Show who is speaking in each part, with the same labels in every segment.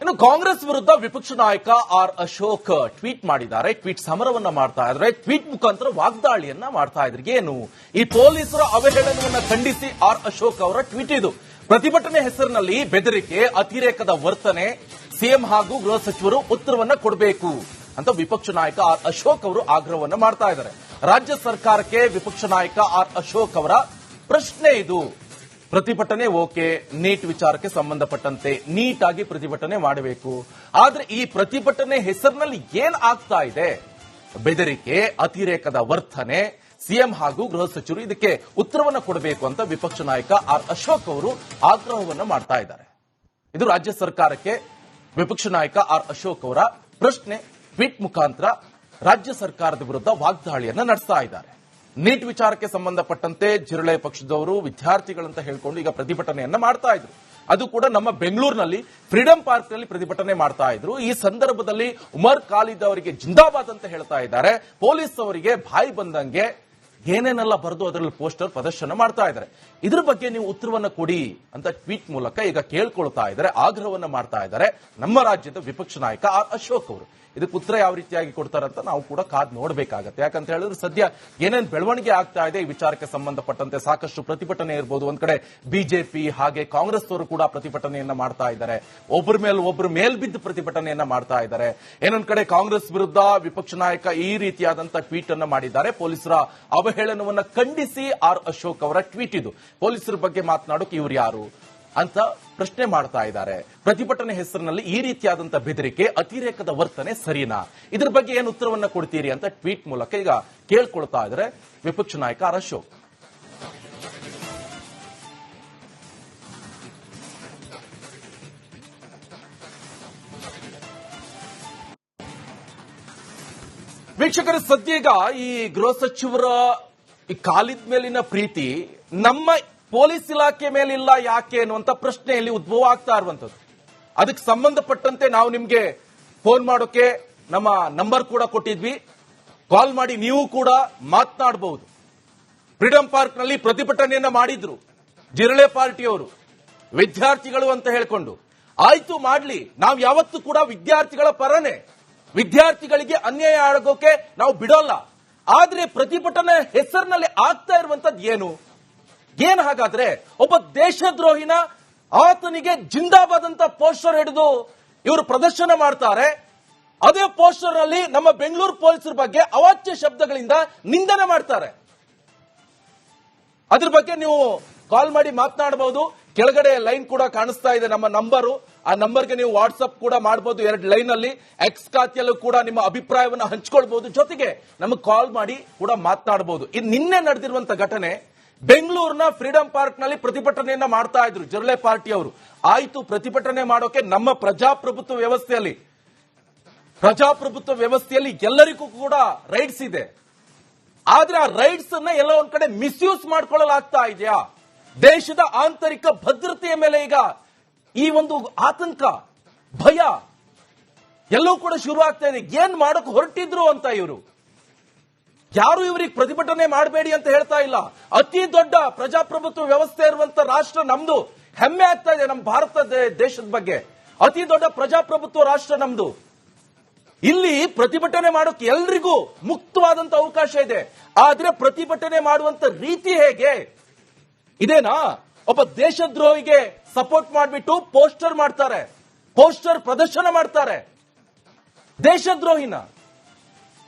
Speaker 1: ಇನ್ನು ಕಾಂಗ್ರೆಸ್ ವಿರುದ್ಧ ವಿಪಕ್ಷ ನಾಯಕ ಆರ್ ಅಶೋಕ್ ಟ್ವೀಟ್ ಮಾಡಿದ್ದಾರೆ. ಟ್ವೀಟ್ ಸಮರವನ್ನ ಮಾಡ್ತಾ ಇದ್ರೆ, ಟ್ವೀಟ್ ಮುಖಾಂತರ ವಾಗ್ದಾಳಿಯನ್ನ ಮಾಡ್ತಾ ಇದ್ರು. ಏನು ಈ ಪೊಲೀಸರ ಅವಹೇಳನವನ್ನ ಖಂಡಿಸಿ ಆರ್ ಅಶೋಕ್ ಅವರ ಟ್ವೀಟ್ ಇದು. ಪ್ರತಿಭಟನೆ ಹೆಸರಿನಲ್ಲಿ ಬೆದರಿಕೆ, ಅತಿರೇಕದ ವರ್ತನೆ, ಸಿಎಂ ಹಾಗೂ ಗೃಹ ಸಚಿವರು ಉತ್ತರವನ್ನ ಕೊಡಬೇಕು ಅಂತ ವಿಪಕ್ಷ ನಾಯಕ ಆರ್ ಅಶೋಕ್ ಅವರು ಆಗ್ರಹವನ್ನ ಮಾಡ್ತಾ ಇದ್ದಾರೆ. ರಾಜ್ಯ ಸರ್ಕಾರಕ್ಕೆ ವಿಪಕ್ಷ ನಾಯಕ ಆರ್ ಅಶೋಕ್ ಅವರ ಪ್ರಶ್ನೆ ಇದು. ಪ್ರತಿಭಟನೆ ಓಕೆ, ನೀಟ್ ವಿಚಾರಕ್ಕೆ ಸಂಬಂಧಪಟ್ಟಂತೆ ನೀಟ್ ಆಗಿ ಪ್ರತಿಭಟನೆ ಮಾಡಬೇಕು. ಆದ್ರೆ ಈ ಪ್ರತಿಭಟನೆ ಹೆಸರಿನಲ್ಲಿ ಏನ್ ಆಗ್ತಾ ಇದೆ? ಬೆದರಿಕೆ, ಅತಿರೇಕದ ವರ್ತನೆ, ಸಿಎಂ ಹಾಗೂ ಗೃಹ ಸಚಿವರು ಇದಕ್ಕೆ ಉತ್ತರವನ್ನ ಕೊಡಬೇಕು ಅಂತ ವಿಪಕ್ಷ ನಾಯಕ ಆರ್ ಅಶೋಕ್ ಅವರು ಆಗ್ರಹವನ್ನ ಮಾಡ್ತಾ ಇದ್ದಾರೆ. ಇದು ರಾಜ್ಯ ಸರ್ಕಾರಕ್ಕೆ ವಿಪಕ್ಷ ನಾಯಕ ಆರ್ ಅಶೋಕ್ ಅವರ ಪ್ರಶ್ನೆ. ಟ್ವೀಟ್ ಮುಖಾಂತರ ರಾಜ್ಯ ಸರ್ಕಾರದ ವಿರುದ್ಧ ವಾಗ್ದಾಳಿಯನ್ನ ನಡೆಸ್ತಾ ಇದ್ದಾರೆ. ನೀಟ್ ವಿಚಾರಕ್ಕೆ ಸಂಬಂಧಪಟ್ಟಂತೆ ಜಿರಳೆ ಪಕ್ಷದವರು ವಿದ್ಯಾರ್ಥಿಗಳಂತ ಹೇಳ್ಕೊಂಡು ಈಗ ಪ್ರತಿಭಟನೆಯನ್ನ ಮಾಡ್ತಾ ಇದ್ರು. ಅದು ಕೂಡ ನಮ್ಮ ಬೆಂಗಳೂರಿನಲ್ಲಿ ಫ್ರೀಡಂ ಪಾರ್ಕ್ ನಲ್ಲಿ ಪ್ರತಿಭಟನೆ ಮಾಡ್ತಾ ಇದ್ರು. ಈ ಸಂದರ್ಭದಲ್ಲಿ ಉಮರ್ ಖಾಲಿದ್ ಅವರಿಗೆ ಜಿಂದಾಬಾದ್ ಅಂತ ಹೇಳ್ತಾ ಇದ್ದಾರೆ. ಪೊಲೀಸ್ ಅವರಿಗೆ ಬಾಯಿ ಬಂದಂಗೆ ಏನೇನೆಲ್ಲ ಬರೆದು ಅದರಲ್ಲಿ ಪೋಸ್ಟರ್ ಪ್ರದರ್ಶನ ಮಾಡ್ತಾ ಇದ್ದಾರೆ. ಇದ್ರ ಬಗ್ಗೆ ನೀವು ಉತ್ತರವನ್ನ ಕೊಡಿ ಅಂತ ಟ್ವೀಟ್ ಮೂಲಕ ಈಗ ಕೇಳ್ಕೊಳ್ತಾ ಇದ್ದಾರೆ, ಆಗ್ರಹವನ್ನ ಮಾಡ್ತಾ ಇದ್ದಾರೆ ನಮ್ಮ ರಾಜ್ಯದ ವಿಪಕ್ಷ ನಾಯಕ ಆರ್ ಅಶೋಕ್ ಅವರು. ಇದಕ್ಕೆ ಉತ್ತರ ಯಾವ ರೀತಿಯಾಗಿ ಕೊಡ್ತಾರಂತ ನಾವು ಕೂಡ ಕಾದ್ ನೋಡ್ಬೇಕಾಗತ್ತೆ. ಯಾಕಂತ ಹೇಳಿದ್ರೆ ಸದ್ಯ ಏನೇನು ಬೆಳವಣಿಗೆ ಆಗ್ತಾ ಇದೆ ಈ ವಿಚಾರಕ್ಕೆ ಸಂಬಂಧಪಟ್ಟಂತೆ ಸಾಕಷ್ಟು ಪ್ರತಿಭಟನೆ ಇರಬಹುದು. ಒಂದ್ ಕಡೆ ಬಿಜೆಪಿ ಹಾಗೆ ಕಾಂಗ್ರೆಸ್ ಅವರು ಕೂಡ ಪ್ರತಿಭಟನೆಯನ್ನ ಮಾಡ್ತಾ ಇದ್ದಾರೆ. ಒಬ್ಬರ ಮೇಲ್ಬಿದ್ದು ಪ್ರತಿಭಟನೆಯನ್ನ ಮಾಡ್ತಾ ಇದ್ದಾರೆ. ಏನೊಂದ್ ಕಡೆ ಕಾಂಗ್ರೆಸ್ ವಿರುದ್ಧ ವಿಪಕ್ಷ ನಾಯಕ ಈ ರೀತಿಯಾದಂತಹ ಟ್ವೀಟ್ ಅನ್ನ ಮಾಡಿದ್ದಾರೆ. ಪೊಲೀಸರ ಅವಹೇಳನವನ್ನ ಖಂಡಿಸಿ ಆರ್ ಅಶೋಕ್ ಅವರ ಟ್ವೀಟ್ ಇದು. ಪೊಲೀಸರ ಬಗ್ಗೆ ಮಾತನಾಡೋಕೆ ಇವ್ರು ಯಾರು ಅಂತ ಪ್ರಶ್ನೆ ಮಾಡ್ತಾ ಇದ್ದಾರೆ. ಪ್ರತಿಭಟನೆ ಹೆಸರಿನಲ್ಲಿ ಈ ರೀತಿಯಾದಂತಹ ಬೆದರಿಕೆ, ಅತಿರೇಕದ ವರ್ತನೆ ಸರಿನಾ? ಇದ್ರ ಬಗ್ಗೆ ಏನು ಉತ್ತರವನ್ನ ಕೊಡ್ತೀರಿ ಅಂತ ಟ್ವೀಟ್ ಮೂಲಕ ಈಗ ಕೇಳ್ಕೊಳ್ತಾ ಇದ್ದಾರೆ ವಿಪಕ್ಷ ನಾಯಕ ಆರ್ ಅಶೋಕ್. ವೀಕ್ಷಕರ, ಸದ್ಯ ಈಗ ಈ ಗೃಹ ಸಚಿವರ ಈ ಖಾಲಿದ್ ಮೇಲಿನ ಪ್ರೀತಿ ನಮ್ಮ ಪೊಲೀಸ್ ಇಲಾಖೆ ಮೇಲಿಲ್ಲ ಯಾಕೆ ಅನ್ನುವಂತ ಪ್ರಶ್ನೆಯಲ್ಲಿ ಉದ್ಭವ ಆಗ್ತಾ ಇರುವಂತದ್ದು. ಅದಕ್ಕೆ ಸಂಬಂಧಪಟ್ಟಂತೆ ನಾವು ನಿಮ್ಗೆ ಫೋನ್ ಮಾಡೋಕೆ ನಮ್ಮ ನಂಬರ್ ಕೂಡ ಕೊಟ್ಟಿದ್ವಿ. ಕಾಲ್ ಮಾಡಿ ನೀವು ಕೂಡ ಮಾತನಾಡಬಹುದು. ಫ್ರೀಡಂ ಪಾರ್ಕ್ ನಲ್ಲಿ ಪ್ರತಿಭಟನೆಯನ್ನ ಮಾಡಿದ್ರು ಜಿರಳೆ ಪಾರ್ಟಿಯವರು, ವಿದ್ಯಾರ್ಥಿಗಳು ಅಂತ ಹೇಳ್ಕೊಂಡು. ಆಯ್ತು, ಮಾಡ್ಲಿ, ನಾವು ಯಾವತ್ತೂ ಕೂಡ ವಿದ್ಯಾರ್ಥಿಗಳ ಪರನೇ. ವಿದ್ಯಾರ್ಥಿಗಳಿಗೆ ಅನ್ಯಾಯ ಆಗೋಕೆ ನಾವು ಬಿಡೋಲ್ಲ. ಆದ್ರೆ ಪ್ರತಿಭಟನೆ ಹೆಸರಿನಲ್ಲಿ ಆಗ್ತಾ ಇರುವಂತದ್ದು ಏನು ಹಾಗಾದ್ರೆ? ಒಬ್ಬ ದೇಶದ್ರೋಹಿನ ಆತನಿಗೆ ಜಿಂದಾಬಾದ್ ಅಂತ ಪೋಸ್ಟರ್ ಹಿಡಿದು ಇವರು ಪ್ರದರ್ಶನ ಮಾಡ್ತಾರೆ. ಅದೇ ಪೋಸ್ಟರ್ ನಲ್ಲಿ ನಮ್ಮ ಬೆಂಗಳೂರು ಪೊಲೀಸರ ಬಗ್ಗೆ ಅವಾಚ್ಯ ಶಬ್ದಗಳಿಂದ ನಿಂದನೆ ಮಾಡ್ತಾರೆ. ಅದ್ರ ಬಗ್ಗೆ ನೀವು ಕಾಲ್ ಮಾಡಿ ಮಾತನಾಡಬಹುದು. ಕೆಳಗಡೆ ಲೈನ್ ಕೂಡ ಕಾಣಿಸ್ತಾ ಇದೆ ನಮ್ಮ ನಂಬರು. ಆ ನಂಬರ್ಗೆ ನೀವು ವಾಟ್ಸ್ಆಪ್ ಕೂಡ ಮಾಡಬಹುದು. 2 ಲೈನ್ ಅಲ್ಲಿ ಎಕ್ಸ್ ಖಾತೆಯಲ್ಲೂ ಕೂಡ ನಿಮ್ಮ ಅಭಿಪ್ರಾಯವನ್ನು ಹಂಚಿಕೊಳ್ಬಹುದು. ಜೊತೆಗೆ ನಮಗೆ ಕಾಲ್ ಮಾಡಿ ಕೂಡ ಮಾತನಾಡಬಹುದು. ಇದು ನಿನ್ನೆ ನಡೆದಿರುವಂತ ಘಟನೆ. ಬೆಂಗಳೂರಿನ ಫ್ರೀಡಂ ಪಾರ್ಕ್ ನಲ್ಲಿ ಪ್ರತಿಭಟನೆಯನ್ನ ಮಾಡ್ತಾ ಇದ್ರು ಜಿರಳೆ ಪಾರ್ಟಿಯವರು. ಆಯ್ತು, ಪ್ರತಿಭಟನೆ ಮಾಡೋಕೆ ನಮ್ಮ ಪ್ರಜಾಪ್ರಭುತ್ವ ವ್ಯವಸ್ಥೆಯಲ್ಲಿ ಎಲ್ಲರಿಗೂ ಕೂಡ ರೈಟ್ಸ್ ಇದೆ. ಆದ್ರೆ ಆ ರೈಟ್ಸ್ ಅನ್ನ ಎಲ್ಲ ಒಂದ್ ಕಡೆ ಮಿಸ್ಯೂಸ್ ಮಾಡ್ಕೊಳ್ಳಲಾಗ್ತಾ ಇದೆಯಾ? ದೇಶದ ಆಂತರಿಕ ಭದ್ರತೆಯ ಮೇಲೆ ಈಗ ಈ ಒಂದು ಆತಂಕ, ಭಯ ಎಲ್ಲವೂ ಕೂಡ ಶುರು ಆಗ್ತಾ ಇದೆ. ಏನ್ ಮಾಡಕ್ ಹೊರಟಿದ್ರು ಅಂತ ಇವರು ಯಾರು ಇವರಿಗೆ ಪ್ರತಿಭಟನೆ ಮಾಡಬೇಡಿ ಅಂತ ಹೇಳ್ತಾ ಇಲ್ಲ. ಅತಿ ದೊಡ್ಡ ಪ್ರಜಾಪ್ರಭುತ್ವ ವ್ಯವಸ್ಥೆ ಇರುವಂತ ರಾಷ್ಟ್ರ ನಮ್ದು. ಹೆಮ್ಮೆ ಆಗ್ತಾ ಇದೆ ನಮ್ಮ ಭಾರತ ದೇಶದ ಬಗ್ಗೆ. ಅತಿ ದೊಡ್ಡ ಪ್ರಜಾಪ್ರಭುತ್ವ ರಾಷ್ಟ್ರ ನಮ್ದು. ಇಲ್ಲಿ ಪ್ರತಿಭಟನೆ ಮಾಡೋಕೆ ಎಲ್ರಿಗೂ ಮುಕ್ತವಾದಂತ ಅವಕಾಶ ಇದೆ. ಆದ್ರೆ ಪ್ರತಿಭಟನೆ ಮಾಡುವಂತ ರೀತಿ ಹೇಗೆ? ಇದೇನಾ? ಒಬ್ಬ ದೇಶದ್ರೋಹಿಗೆ ಸಪೋರ್ಟ್ ಮಾಡಿಬಿಟ್ಟು ಪೋಸ್ಟರ್ ಮಾಡ್ತಾರೆ, ಪೋಸ್ಟರ್ ಪ್ರದರ್ಶನ ಮಾಡ್ತಾರೆ. ದೇಶದ್ರೋಹಿನ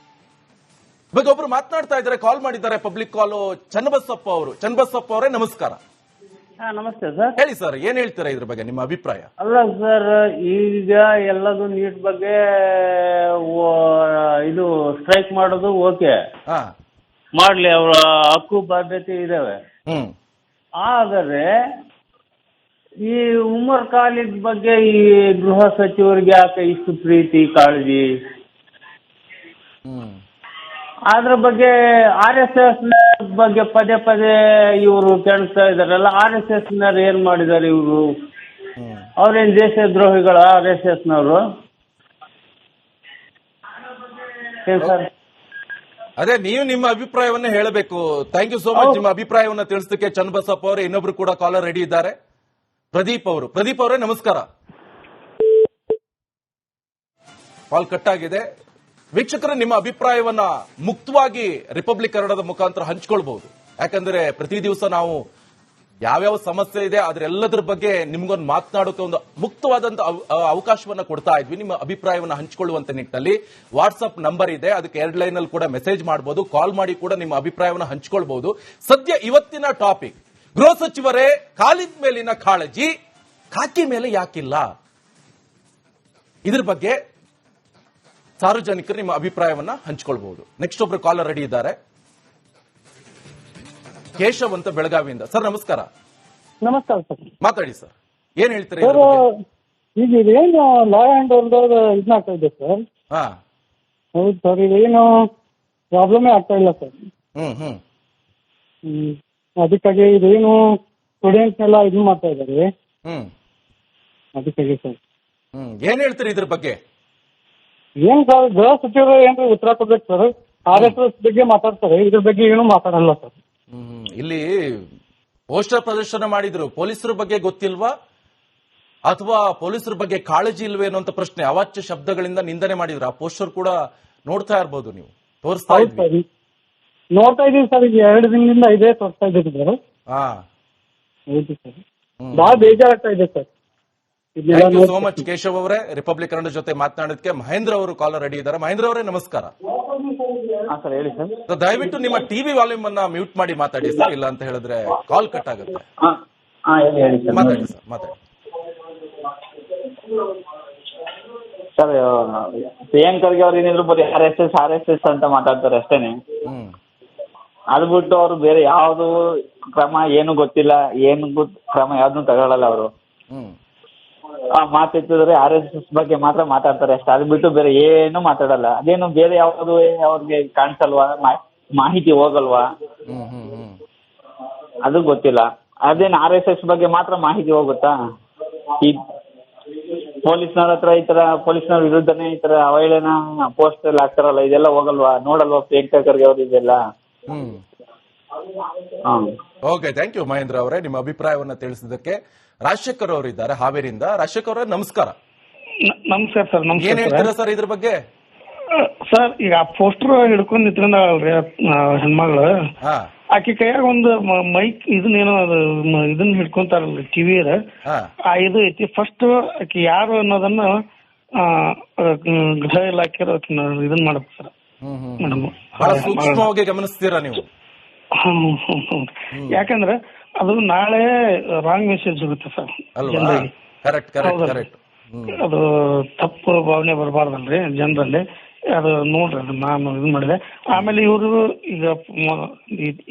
Speaker 1: ಇವಾಗ ಒಬ್ರು ಮಾತನಾಡ್ತಾ ಇದ್ದಾರೆ, ಕಾಲ್ ಮಾಡಿದ್ದಾರೆ, ಪಬ್ಲಿಕ್ ಕಾಲು. ಚನ್ನಬಸಪ್ಪ ಅವರೇ ನಮಸ್ಕಾರ.
Speaker 2: ನಮಸ್ತೆ ಸರ್.
Speaker 1: ಹೇಳಿ ಸರ್, ಏನ್ ಹೇಳ್ತೀರಾ ಇದ್ರ ಬಗ್ಗೆ ನಿಮ್ಮ ಅಭಿಪ್ರಾಯ?
Speaker 2: ಅಲ್ಲ ಸರ್, ಈಗ ಎಲ್ಲದು ನೀಟ್ ಬಗ್ಗೆ ಇದು ಸ್ಟ್ರೈಕ್ ಮಾಡೋದು ಓಕೆ, ಮಾಡ್ಲಿ, ಅವರ ಹಕ್ಕು ಬಾಧ್ಯತೆ ಇದಾವೆ. ಆದರೆ ಈ ಉಮರ್ ಖಾಲಿದ್ ಬಗ್ಗೆ ಈ ಗೃಹ ಸಚಿವರಿಗೆ ಯಾಕೆ ಇಷ್ಟು ಪ್ರೀತಿ ಕಾಳಜಿ? ಅದ್ರ ಬಗ್ಗೆ RSS ಬಗ್ಗೆ ಪದೇ ಪದೇ ಇವರು ಕೇಳ್ತಾ ಇದಾರಲ್ಲ. RSS ನವ್ರು ಏನ್ ಮಾಡಿದಾರೆ? ಇವರು ಅವ್ರೇನ್ ದೇಶದ್ರೋಹಿಗಳ RSS ನವರು? ಏನ್ ಸರ್?
Speaker 1: ಅದೇ ನೀವು ನಿಮ್ಮ ಅಭಿಪ್ರಾಯವನ್ನ ಹೇಳಬೇಕು. ಥ್ಯಾಂಕ್ ಯು ಸೋ ಮಚ್ ನಿಮ್ಮ ಅಭಿಪ್ರಾಯವನ್ನ ತಿಳಿಸೋದಕ್ಕೆ. ಚನ್ನಬಸಪ್ಪ ಅವರೇ, ಇನ್ನೊಬ್ರು ಕೂಡ ಕಾಲರ್ ರೆಡಿ ಇದ್ದಾರೆ, ಪ್ರದೀಪ್ ಅವರೇ ನಮಸ್ಕಾರ. ಕಾಲ್ ಕಟ್ ಆಗಿದೆ. ವೀಕ್ಷಕರು ನಿಮ್ಮ ಅಭಿಪ್ರಾಯವನ್ನ ಮುಕ್ತವಾಗಿ ರಿಪಬ್ಲಿಕ್ ಕನ್ನಡದ ಮುಖಾಂತರ ಹಂಚ್ಕೊಳ್ಬಹುದು. ಯಾಕಂದ್ರೆ ಪ್ರತಿ ದಿವಸ ನಾವು ಯಾವ್ಯಾವ ಸಮಸ್ಯೆ ಇದೆ ಅದರೆಲ್ಲದರ ಬಗ್ಗೆ ನಿಮ್ಗೊಂದು ಮಾತನಾಡೋಕೆ ಒಂದು ಮುಕ್ತವಾದಂತ ಅವಕಾಶವನ್ನ ಕೊಡ್ತಾ ಇದ್ವಿ. ನಿಮ್ಮ ಅಭಿಪ್ರಾಯವನ್ನ ಹಂಚಿಕೊಳ್ಳುವಂತ ನಿಟ್ಟಿನಲ್ಲಿ ವಾಟ್ಸ್ಆಪ್ ನಂಬರ್ ಇದೆ, ಅದಕ್ಕೆ 2 ಲೈನ್ ಅಲ್ಲಿ ಕೂಡ ಮೆಸೇಜ್ ಮಾಡಬಹುದು, ಕಾಲ್ ಮಾಡಿ ಕೂಡ ನಿಮ್ಮ ಅಭಿಪ್ರಾಯವನ್ನ ಹಂಚಿಕೊಳ್ಬಹುದು. ಸದ್ಯ ಇವತ್ತಿನ ಟಾಪಿಕ್ ಗೃಹ ಸಚಿವರೇ, ಕಾಲಿನ ಮೇಲಿನ ಕಾಳಜಿ ಖಾಕಿ ಮೇಲೆ ಯಾಕಿಲ್ಲ, ಇದ್ರ ಬಗ್ಗೆ ಸಾರ್ವಜನಿಕರು ನಿಮ್ಮ ಅಭಿಪ್ರಾಯವನ್ನ ಹಂಚಿಕೊಳ್ಬಹುದು. ನೆಕ್ಸ್ಟ್ ಒಬ್ರು ಕಾಲರ್ ರೆಡಿ ಇದ್ದಾರೆ, ಕೇಶವ್ ಅಂತ ಬೆಳಗಾವಿಯಿಂದ. ಸರ್ ನಮಸ್ಕಾರ.
Speaker 3: ನಮಸ್ಕಾರ ಸರ್.
Speaker 1: ಮಾತಾಡಿ ಸರ್, ಏನ್ ಹೇಳ್ತೀರಿ?
Speaker 3: ಸರ್ ಈಗ ಇದೇನು ಲಾ ಆ್ಯಂಡ್ ಆರ್ಡರ್ ಇದಾಗ್ತಾ ಇದೆ ಸರ್.
Speaker 1: ಹಾ
Speaker 3: ಹೌದು ಸರ್, ಇದೇನು ಪ್ರಾಬ್ಲಮೇ ಆಗ್ತಾ ಇಲ್ಲ ಸರ್. ಅದಕ್ಕಾಗಿ ಇದೇನು ಸ್ಟೂಡೆಂಟ್ಸ್ನೆಲ್ಲ ಇದು ಮಾಡ್ತಾ ಇದ್ದಾರೆ, ಅದಕ್ಕಾಗಿ ಸರ್.
Speaker 1: ಏನ್ ಹೇಳ್ತೀರಿ ಇದ್ರ ಬಗ್ಗೆ?
Speaker 3: ಏನ್ ಸರ್, ಗೃಹ ಸಚಿವರು ಏನ್ರಿ ಉತ್ತರ ಕೊಡ್ಬೇಕು ಸರ್. RSS ಬಗ್ಗೆ ಮಾತಾಡ್ತಾರೆ, ಇದ್ರ ಬಗ್ಗೆ ಏನು ಮಾತಾಡಲ್ಲ ಸರ್.
Speaker 1: ಇಲ್ಲಿ ಪೋಸ್ಟರ್ ಪ್ರದರ್ಶನ ಮಾಡಿದ್ರು, ಪೊಲೀಸರ ಬಗ್ಗೆ ಗೊತ್ತಿಲ್ವಾ ಅಥವಾ ಪೊಲೀಸರ ಬಗ್ಗೆ ಕಾಳಜಿ ಇಲ್ವೇನೋ ಅಂತ ಪ್ರಶ್ನೆ, ಅವಾಚ್ಯ ಶಬ್ದಗಳಿಂದ ನಿಂದನೆ ಮಾಡಿದ್ರು. ಆ ಪೋಸ್ಟರ್ ಕೂಡ ನೋಡ್ತಾ ಇರ್ಬೋದು, ನೀವು ತೋರಿಸ್ತಾ ಇದ್ವಿ.
Speaker 3: ನೋಡ್ತಾ ಇದೀವಿ ಸರ್, ಈಗ 2 ದಿನದಿಂದ ಇದೇ ತೋರಿಸ್ತಾ ಇದ್ದೀವಿ ಸರ್. ಹೌದು ಸರ್, ಬಹಳ ಬೇಜಾರಾಗ್ತಾ ಇದೆ sir.
Speaker 1: Thank you so much Keshav ಅವರೇ, ರಿಪಬ್ಲಿಕ್ ಕನ್ನಡ ಜೊತೆ ಮಾತನಾಡೋದಕ್ಕೆ. ಮಹೇಂದ್ರ ಅವರು ಕಾಲರ್ ರೆಡಿ ಇದ್ದಾರೆ. ಮಹೇಂದ್ರ ಅವರೇ ನಮಸ್ಕಾರ.
Speaker 2: ಸರ್ ಹೇಳಿ ಸರ್.
Speaker 1: ದಯವಿಟ್ಟು ನಿಮ್ಮ ಟಿವಿ ವಾಲ್ಯೂಮ್ ಅನ್ನ ಮ್ಯೂಟ್ ಮಾಡಿ ಮಾತಾಡಿ ಸರ್, ಇಲ್ಲ ಅಂತ ಹೇಳಿದ್ರೆ ಕಾಲ್ ಕಟ್ ಆಗುತ್ತೆ.
Speaker 2: ಹೇಳಿ ಸರ್.
Speaker 1: ಮಾತಾಡಿ ಸರ್, ಮಾತಾಡಿ
Speaker 2: ಸರ್. ಪ್ರಿಯಾಂಕ್ ಖರ್ಗೆ ಅವ್ರು ಏನಿದ್ರು ಬರೀ RSS ಅಂತ ಮಾತಾಡ್ತಾರೆ ಅಷ್ಟೇನೆ. ಅದು ಬಿಟ್ಟು ಅವರು ಬೇರೆ ಯಾವ್ದು ಕ್ರಮ ಏನು ಗೊತ್ತಿಲ್ಲ, ಕ್ರಮ ಯಾವ್ದನ್ನು ತಗೊಳ್ಳಲ್ಲ ಅವರು. ಮಾತೆತ್ತಿದ್ರೆ RSS ಬಗ್ಗೆ ಮಾತ್ರ ಮಾತಾಡ್ತಾರೆ ಅಷ್ಟೇ, ಅದು ಬಿಟ್ಟು ಬೇರೆ ಏನು ಮಾತಾಡಲ್ಲ. ಅದೇನು ಬೇರೆ ಯಾವ್ದು ಅವ್ರಿಗೆ ಕಾಣಿಸಲ್ವಾ, ಮಾಹಿತಿ ಹೋಗಲ್ವಾ, ಅದು ಗೊತ್ತಿಲ್ಲ. ಅದೇನು RSS ಬಗ್ಗೆ ಮಾತ್ರ ಮಾಹಿತಿ ಹೋಗುತ್ತಾ? ಈ ಪೊಲೀಸ್ನವ್ರ ಹತ್ರ ಈ ತರ ಪೊಲೀಸ್ನವ್ರ ವಿರುದ್ಧನೇ ಈ ತರ ಅವಹೇಳನ ಪೋಸ್ಟ್ ಎಲ್ಲ ಹಾಕ್ತಾರಲ್ಲ, ಇದೆಲ್ಲ ಹೋಗಲ್ವಾ, ನೋಡಲ್ವಾ ಪ್ರಿಯಾಂಕ್ ಖರ್ಗೆ ಅವ್ರು ಇದೆಲ್ಲ?
Speaker 1: ಓಕೆ, ಥ್ಯಾಂಕ್ ಯು ಮಹೇಂದ್ರ ಅವರೇ, ನಿಮ್ಮ ಅಭಿಪ್ರಾಯವನ್ನ ತಿಳಿಸಿದ್ದಕ್ಕೆ. ರಾಜಶೇಖರ್ ಅವರು ಇದ್ದಾರೆ ಹಾವೇರಿಯಿಂದ. ರಾಜಶೇಖರ್ ಅವರೇ ನಮಸ್ಕಾರ.
Speaker 3: ನಮಸ್ಕಾರ ಸರ್.
Speaker 1: ಏನ್ ಹೇಳ್ತೀರಾ ಸರ್ ಇದ್ರ ಬಗ್ಗೆ?
Speaker 3: ಸರ್, ಈಗ ಪೋಸ್ಟರ್ ಹಿಡ್ಕೊಂಡ್ ನಿಂತ್ಕೊಂಡಲ್ರಿ ಹೆಣ್ಮಗಳು, ಆಕೆ ಕೈಯಾಗ ಒಂದು ಮೈಕ್ ಇದನ್ನೇನೋ ಇದನ್ನ ಹಿಡ್ಕೊಂತಾರಲ್ರಿ ಟಿವಿ ಇದು ಐತಿ. ಫಸ್ಟ್ ಆಕೆ ಯಾರು ಅನ್ನೋದನ್ನ ಗೃಹ ಇಲಾಖೆ ಇದನ್ ಮಾಡ್ಬೇಕು ಸರ್.
Speaker 1: ಬಹಳ ಸೂಕ್ಷ್ಮವಾಗಿ ಗಮನಿಸ್ತೀರಾ ನೀವು.
Speaker 3: ಯಾಕಂದ್ರೆ ಅದು ನಾಳೆ ರಾಂಗ್ ಮೆಸೇಜ್ ಹೋಗುತ್ತೆ ಸರ್ ಜನರಿಗೆ. ಅದು ತಪ್ಪು ಭಾವನೆ ಬರಬಾರ್ದಲ್ರಿ ಜನರಲ್ಲಿ. ಅದು ನೋಡ್ರಿ, ಅದು ನಾನು ಇದು ಮಾಡಿದೆ. ಆಮೇಲೆ ಇವರು ಈಗ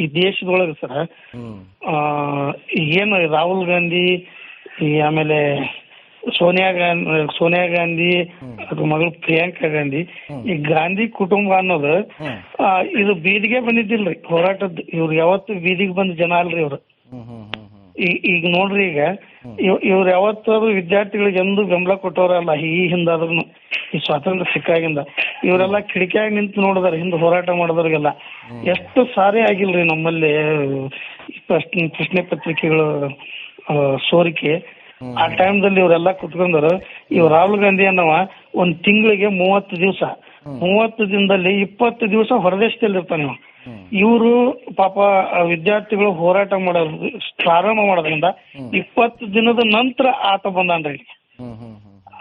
Speaker 3: ಈ ದೇಶದೊಳಗೆ ಸರ್ ಏನು ರಾಹುಲ್ ಗಾಂಧಿ, ಆಮೇಲೆ ಸೋನಿಯಾ ಗಾಂಧಿ ಮಗಳು ಪ್ರಿಯಾಂಕಾ ಗಾಂಧಿ, ಈ ಗಾಂಧಿ ಕುಟುಂಬ ಅನ್ನೋದು ಇದು ಬೀದಿಗೆ ಬಂದಿದ್ದಿಲ್ರಿ ಹೋರಾಟದ್ದು. ಇವ್ರು ಯಾವತ್ತು ಬೀದಿಗೆ ಬಂದ ಜನ ಅಲ್ರಿ ಇವ್ರು. ಈಗ ನೋಡ್ರಿ, ಈಗ ಇವ್ರು ಯಾವತ್ತಾದ್ರು ವಿದ್ಯಾರ್ಥಿಗಳಿಗೆ ಎಂದು ಬೆಂಬಲ ಕೊಟ್ಟವರಲ್ಲ. ಈ ಹಿಂದಾದ್ರೂ ಈ ಸ್ವಾತಂತ್ರ್ಯ ಸಿಕ್ಕಾಗಿಂದ ಇವರೆಲ್ಲ ಕಿಡಿಕಿಯಾಗಿ ನಿಂತು ನೋಡಿದಾರೆ, ಹಿಂದೆ ಹೋರಾಟ ಮಾಡಿದವ್ರಿಗೆಲ್ಲ. ಎಷ್ಟು ಸಾರಿ ಆಗಿಲ್ರಿ ನಮ್ಮಲ್ಲಿ ಪ್ರಶ್ನೆ ಪತ್ರಿಕೆಗಳು ಸೋರಿಕೆ. ಆ ಟೈಮ್ದಲ್ಲಿ ಇವರೆಲ್ಲ ಕುತ್ಕೊಂಡರು. ಇವ್ ರಾಹುಲ್ ಗಾಂಧಿ ಅನ್ನವ ಒಂದ್ ತಿಂಗಳಿಗೆ 30 ದಿವಸ, 30 ದಿನದಲ್ಲಿ 20 ದಿವಸ ಹೊರದೇಶದಲ್ಲಿ ಇರ್ತಾನೆ. ಇವರು ಪಾಪ ವಿದ್ಯಾರ್ಥಿಗಳು ಹೋರಾಟ ಮಾಡೋದು ಪ್ರಾರಂಭ ಮಾಡೋದ್ರಿಂದ 20 ದಿನದ ನಂತರ ಆತ ಬಂದಾನ್ರಿ.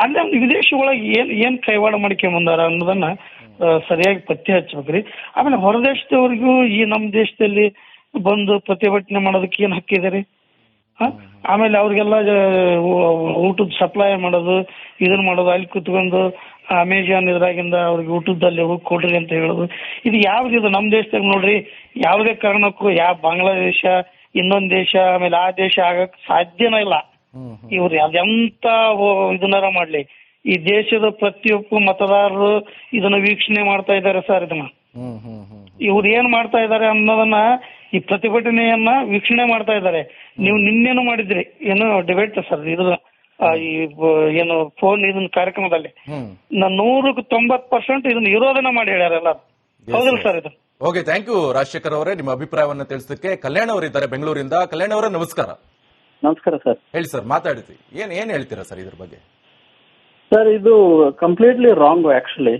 Speaker 3: ಅಲ್ಲೇ ವಿದೇಶ ಒಳಗೆ ಏನ್ ಕೈವಾಡ ಮಾಡ್ಕೊಂಡ್ ಬಂದಾರ ಅನ್ನೋದನ್ನ ಸರಿಯಾಗಿ ಪತ್ತೆ ಹಚ್ಬೇಕ್ರಿ. ಆಮೇಲೆ ಹೊರದೇಶದವ್ರಿಗೂ ಈ ನಮ್ ದೇಶದಲ್ಲಿ ಬಂದು ಪ್ರತಿಭಟನೆ ಮಾಡೋದಕ್ಕೆ ಏನ್ ಹಕ್ಕಿದೆ ರೀ? ಆಮೇಲೆ ಅವ್ರಿಗೆಲ್ಲ ಊಟದ ಸಪ್ಲೈ ಮಾಡೋದು, ಇದನ್ನ ಮಾಡೋದು, ಅಲ್ಲಿ ಕುತ್ಕೊಂಡು ಅಮೆಜಾನ್ ಇದ್ರಾಗಿಂದ ಅವ್ರಿಗೆ ಊಟದಲ್ಲಿ ಹೋಗಿ ಕೊಡ್ರಿ ಅಂತ ಹೇಳೋದು, ಇದು ಯಾವ್ದಿದು? ನಮ್ ದೇಶದಾಗ ನೋಡ್ರಿ, ಯಾವುದೇ ಕಾರಣಕ್ಕೂ ಯಾವ ಬಾಂಗ್ಲಾದೇಶ, ಇನ್ನೊಂದ್ ದೇಶ, ಆಮೇಲೆ ಆ ದೇಶ ಆಗಕ್ ಸಾಧ್ಯನೇ ಇಲ್ಲ. ಇವ್ರು ಅದೆಂತ ಇದನ್ನಾರ ಮಾಡ್ಲಿ, ಈ ದೇಶದ ಪ್ರತಿಯೊಬ್ಬ ಮತದಾರರು ಇದನ್ನ ವೀಕ್ಷಣೆ ಮಾಡ್ತಾ ಇದ್ದಾರೆ ಸರ್. ಇದನ್ನ ಇವ್ರು ಏನ್ ಮಾಡ್ತಾ ಇದ್ದಾರೆ ಅನ್ನೋದನ್ನ, ಈ ಪ್ರತಿಭಟನೆಯನ್ನ ವೀಕ್ಷಣೆ ಮಾಡ್ತಾ ಇದ್ದಾರೆ. ನೀವು ನಿನ್ನೇನು ಮಾಡಿದ್ರಿ ಏನು ಡಿಬೇಟ್ ಸರ್, ಇದು ಏನು ಫೋನ್ ಇದನ್ನ ಕಾರ್ಯಕ್ರಮದಲ್ಲಿ 190% ಇದನ್ನ ವಿರೋಧನ ಮಾಡಿ ಹೇಳ್ಯಾರ ಎಲ್ಲಾರು. ಹೌದಲ್ಲ ಸರ್ ಇದು?
Speaker 1: ಓಕೆ, ಥ್ಯಾಂಕ್ ಯು ರಾಜಶೇಖರ್ ಅವರೇ, ನಿಮ್ಮ ಅಭಿಪ್ರಾಯವನ್ನ ತಿಳಿಸಕ್ಕೆ. ಕಲ್ಯಾಣ್ ಅವರಿದ್ದಾರೆ ಬೆಂಗಳೂರಿಂದ. ಕಲ್ಯಾಣ್ ಅವರೇ ನಮಸ್ಕಾರ.
Speaker 2: ನಮಸ್ಕಾರ ಸರ್.
Speaker 1: ಹೇಳಿ ಸರ್, ಮಾತಾಡ್ತೀವಿ. ಏನ್ ಹೇಳ್ತೀರಾ ಸರ್ ಇದ್ರ ಬಗ್ಗೆ?
Speaker 4: ಸರ್ ಇದು ಕಂಪ್ಲೀಟ್ಲಿ ರಾಂಗ್ ಆಕ್ಚುಲಿ.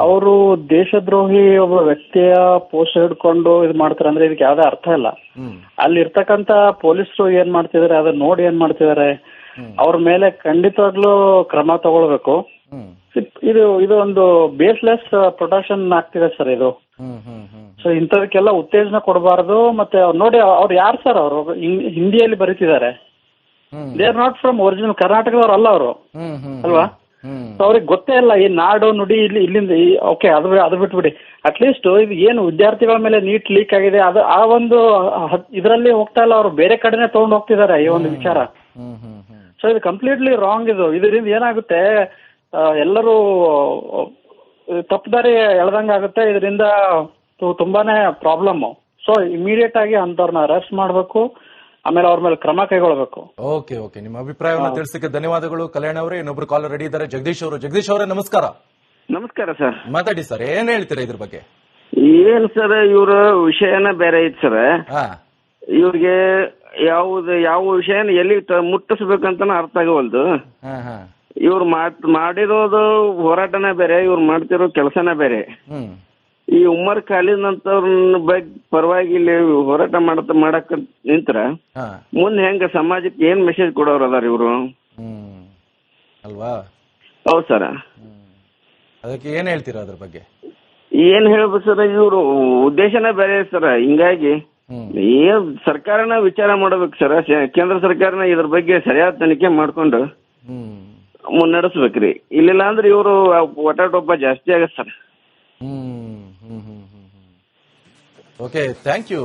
Speaker 4: ಅವರು ದೇಶದ್ರೋಹಿ ಒಬ್ಬ ವ್ಯಕ್ತಿಯ ಪೋಸ್ಟ್ ಹಿಡ್ಕೊಂಡು ಇದು ಮಾಡ್ತಾರೆ ಅಂದ್ರೆ ಇದಕ್ಕೆ ಯಾವ್ದೇ ಅರ್ಥ ಇಲ್ಲ. ಅಲ್ಲಿ ಇರ್ತಕ್ಕಂತ ಪೊಲೀಸರು ಏನ್ ಮಾಡ್ತಿದಾರೆ ಅದನ್ನ ನೋಡಿ ಏನ್ ಮಾಡ್ತಿದಾರೆ, ಅವ್ರ ಮೇಲೆ ಖಂಡಿತವಾಗ್ಲೂ ಕ್ರಮ ತಗೊಳ್ಬೇಕು. ಇದು ಇದು ಒಂದು ಬೇಸ್ಲೆಸ್ ಪ್ರೊಟೆಕ್ಷನ್ ಆಗ್ತಿದೆ ಸರ್ ಇದು. ಸೊ ಇಂಥದಕ್ಕೆಲ್ಲ ಉತ್ತೇಜನ ಕೊಡಬಾರದು. ಮತ್ತೆ ನೋಡಿ ಅವ್ರು ಯಾರು ಸರ್, ಅವರು ಹಿಂದಿಯಲ್ಲಿ ಬರೀತಿದ್ದಾರೆ. They are not from original ಕರ್ನಾಟಕದವ್ರು ಅಲ್ಲ ಅವರು, ಅಲ್ವಾ? ಅವ್ರಿಗೆ ಗೊತ್ತೇ ಇಲ್ಲ ಈ ನಾಡು ನುಡಿ ಇಲ್ಲಿಂದ. ಓಕೆ, ಅದು ಬಿಟ್ಬಿಡಿ. ಅಟ್ಲೀಸ್ಟ್ ಇದು ಏನು ವಿದ್ಯಾರ್ಥಿಗಳ ಮೇಲೆ ನೀಟ್ ಲೀಕ್ ಆಗಿದೆ ಅದು ಆ ಒಂದು ಇದರಲ್ಲಿ ಹೋಗ್ತಾ ಇಲ್ಲ, ಅವರು ಬೇರೆ ಕಡೆನೆ ತಗೊಂಡು ಹೋಗ್ತಿದ್ದಾರೆ ಈ ಒಂದು ವಿಚಾರ. ಸೊ ಇದು ಕಂಪ್ಲೀಟ್ಲಿ ರಾಂಗ್. ಇದರಿಂದ ಏನಾಗುತ್ತೆ, ಎಲ್ಲರೂ ತಪ್ಪುದಾರಿ ಎಳ್ದಂಗಾಗುತ್ತೆ. ಇದರಿಂದ ತುಂಬಾನೇ ಪ್ರಾಬ್ಲಮ್. ಸೊ ಇಮಿಡಿಯೇಟ್ ಆಗಿ ಅಂತವ್ರನ್ನ ಅರೆಸ್ಟ್ ಮಾಡಬೇಕು, ಆಮೇಲೆ ಅವ್ರ ಮೇಲೆ ಕ್ರಮ ಕೈಗೊಳ್ಳಬೇಕು.
Speaker 1: ಓಕೆ ಓಕೆ, ನಿಮ್ಮ ಅಭಿಪ್ರಾಯವನ್ನು ತಿಳಿಸಲಿಕ್ಕೆ ಧನ್ಯವಾದಗಳು ಕಲ್ಯಾಣ್ ಅವರೇ. ಇನ್ನೊಬ್ರು ಕಾಲರ್ ರೆಡಿ ಇದ್ದಾರೆ, ಜಗದೀಶ್ ಅವರು. ಜಗದೀಶ್ ಅವರೇ ನಮಸ್ಕಾರ.
Speaker 5: ನಮಸ್ಕಾರ ಸರ್.
Speaker 1: ಮಾತಾಡಿ ಸರ್, ಏನ್ ಹೇಳ್ತೀರಾ ಇದ್ರ ಬಗ್ಗೆ?
Speaker 5: ಏನ್ ಸರ್, ಇವ್ರ ವಿಷಯನ ಬೇರೆ ಐತ್ ಸರ್. ಇವ್ರಿಗೆ ಯಾವ ವಿಷಯನ ಎಲ್ಲಿ ಮುಟ್ಟಿಸ್ಬೇಕಂತ ಅರ್ಥ ಆಗವಲ್ದು. ಇವ್ರು ಮಾಡಿರೋದು ಹೋರಾಟನೇ ಬೇರೆ, ಇವ್ರು ಮಾಡ್ತಿರೋ ಕೆಲಸನೇ ಬೇರೆ. ಈ ಉಮ್ಮರ್ ಖಾಲಿದ್ ಅಂತವ್ರ ಪರವಾಗಿ ಇಲ್ಲಿ ಹೋರಾಟ ಮಾಡಕ್ ನಿಂತ್ರ ಮುಂದೆ ಹೆಂಗ ಸಮಾಜಕ್ಕೆ ಏನ್ ಮೆಸೇಜ್ ಕೊಡೋರು ಅದಾರ ಇವ್ರು,
Speaker 1: ಅಲ್ವಾ?
Speaker 5: ಹೌದ್ ಸರ್.
Speaker 1: ಅದಕ್ಕೆ ಏನ್ ಹೇಳ್ತೀರಾ ಅದ್ರ ಬಗ್ಗೆ?
Speaker 5: ಏನ್ ಹೇಳ್ಬೇಕು ಸರ್, ಇವ್ರು ಉದ್ದೇಶನೇ ಬೇರೆ ಸರ್. ಹಿಂಗಾಗಿ ಏನ್ ಸರ್ಕಾರನ ವಿಚಾರ ಮಾಡಬೇಕು ಸರ್. ಕೇಂದ್ರ ಸರ್ಕಾರನ ಇದ್ರ ಬಗ್ಗೆ ಸರಿಯಾದ ತನಿಖೆ ಮಾಡ್ಕೊಂಡು ಮುನ್ನಡೆಸ್ಬೇಕ್ರಿ. ಇಲ್ಲಿಲ್ಲ ಅಂದ್ರೆ ಇವರು ಒಟ್ಟಾಟೊಬ್ಬ ಜಾಸ್ತಿ ಆಗತ್ತೆ ಸರ್.
Speaker 1: Okay, thank you.